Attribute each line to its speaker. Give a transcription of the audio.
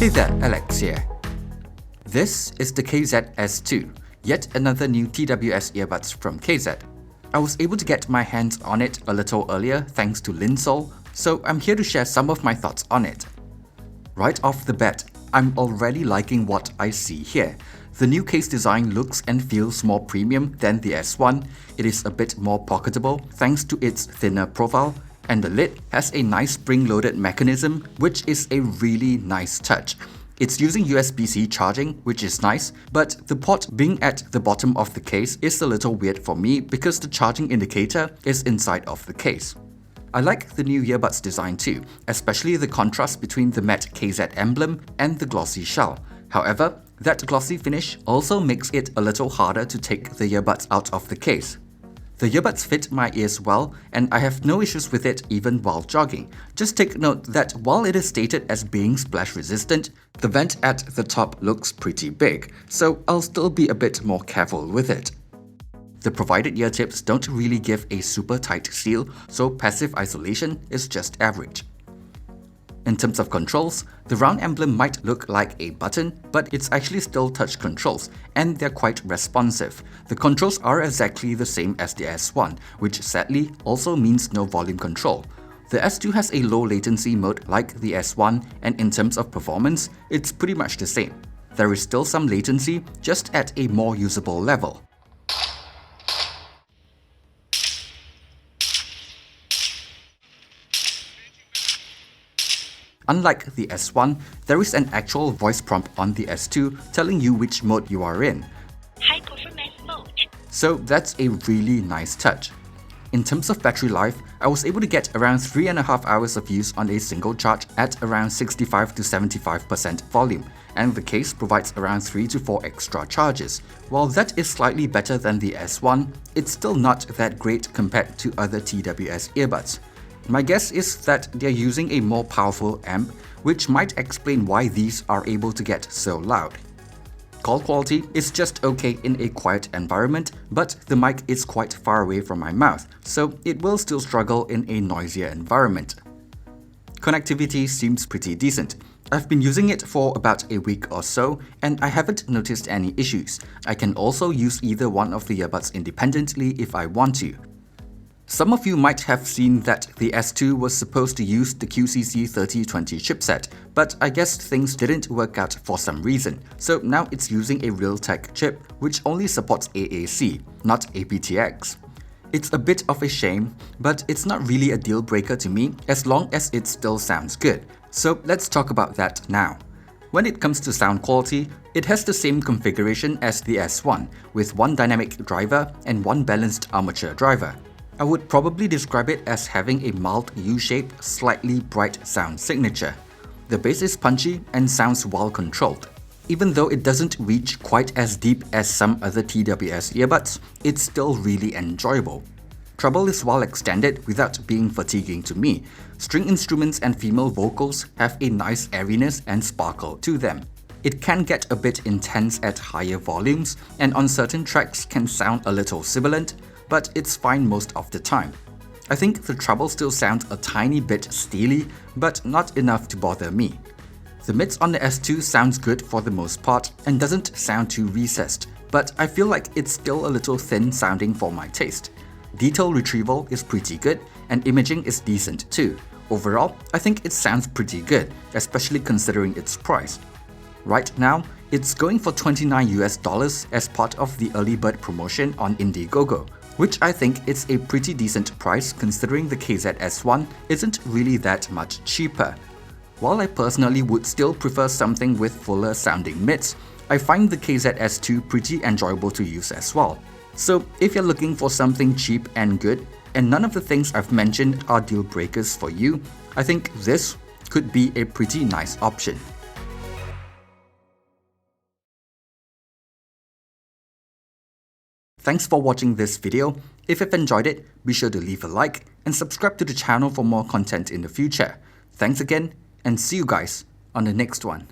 Speaker 1: Hey there, Alex here. This is the KZ-S2, yet another new TWS earbuds from KZ. I was able to get my hands on it a little earlier thanks to Linsol, so I'm here to share some of my thoughts on it. Right off the bat, I'm already liking what I see here. The new case design looks and feels more premium than the S1, it is a bit more pocketable thanks to its thinner profile, and the lid has a nice spring-loaded mechanism, which is a really nice touch. It's using USB-C charging, which is nice, but the port being at the bottom of the case is a little weird for me because the charging indicator is inside of the case. I like the new earbuds design too, especially the contrast between the matte KZ emblem and the glossy shell. However, that glossy finish also makes it a little harder to take the earbuds out of the case. The earbuds fit my ears well, and I have no issues with it even while jogging. Just take note that while it is stated as being splash resistant, the vent at the top looks pretty big, so I'll still be a bit more careful with it. The provided ear tips don't really give a super tight seal, so passive isolation is just average. In terms of controls, the round emblem might look like a button, but it's actually still touch controls, and they're quite responsive. The controls are exactly the same as the S1, which sadly also means no volume control. The S2 has a low latency mode like the S1, and in terms of performance, it's pretty much the same. There is still some latency, just at a more usable level. Unlike the S1, there is an actual voice prompt on the S2 telling you which mode you are in.
Speaker 2: High performance mode.
Speaker 1: So that's a really nice touch. In terms of battery life, I was able to get around 3.5 hours of use on a single charge at around 65 to 75% volume, and the case provides around 3 to 4 extra charges. While that is slightly better than the S1, it's still not that great compared to other TWS earbuds. My guess is that they're using a more powerful amp, which might explain why these are able to get so loud. Call quality is just okay in a quiet environment, but the mic is quite far away from my mouth, so it will still struggle in a noisier environment. Connectivity seems pretty decent. I've been using it for about a week or so, and I haven't noticed any issues. I can also use either one of the earbuds independently if I want to. Some of you might have seen that the S2 was supposed to use the QCC3020 chipset, but I guess things didn't work out for some reason, so now it's using a Realtek chip which only supports AAC, not aptX. It's a bit of a shame, but it's not really a deal breaker to me as long as it still sounds good. So let's talk about that now. When it comes to sound quality, it has the same configuration as the S1, with one dynamic driver and one balanced armature driver. I would probably describe it as having a mild U-shaped, slightly bright sound signature. The bass is punchy and sounds well controlled. Even though it doesn't reach quite as deep as some other TWS earbuds, it's still really enjoyable. Treble is well extended without being fatiguing to me. String instruments and female vocals have a nice airiness and sparkle to them. It can get a bit intense at higher volumes, and on certain tracks can sound a little sibilant, but it's fine most of the time. I think the treble still sounds a tiny bit steely, but not enough to bother me. The mids on the S2 sounds good for the most part and doesn't sound too recessed, but I feel like it's still a little thin sounding for my taste. Detail retrieval is pretty good, and imaging is decent too. Overall, I think it sounds pretty good, especially considering its price. Right now, it's going for $29 as part of the early bird promotion on Indiegogo, which I think is a pretty decent price considering the KZ-S1 isn't really that much cheaper. While I personally would still prefer something with fuller sounding mids, I find the KZ-S2 pretty enjoyable to use as well. So if you're looking for something cheap and good, and none of the things I've mentioned are deal breakers for you, I think this could be a pretty nice option. Thanks for watching this video. If you've enjoyed it, be sure to leave a like and subscribe to the channel for more content in the future. Thanks again, and see you guys on the next one.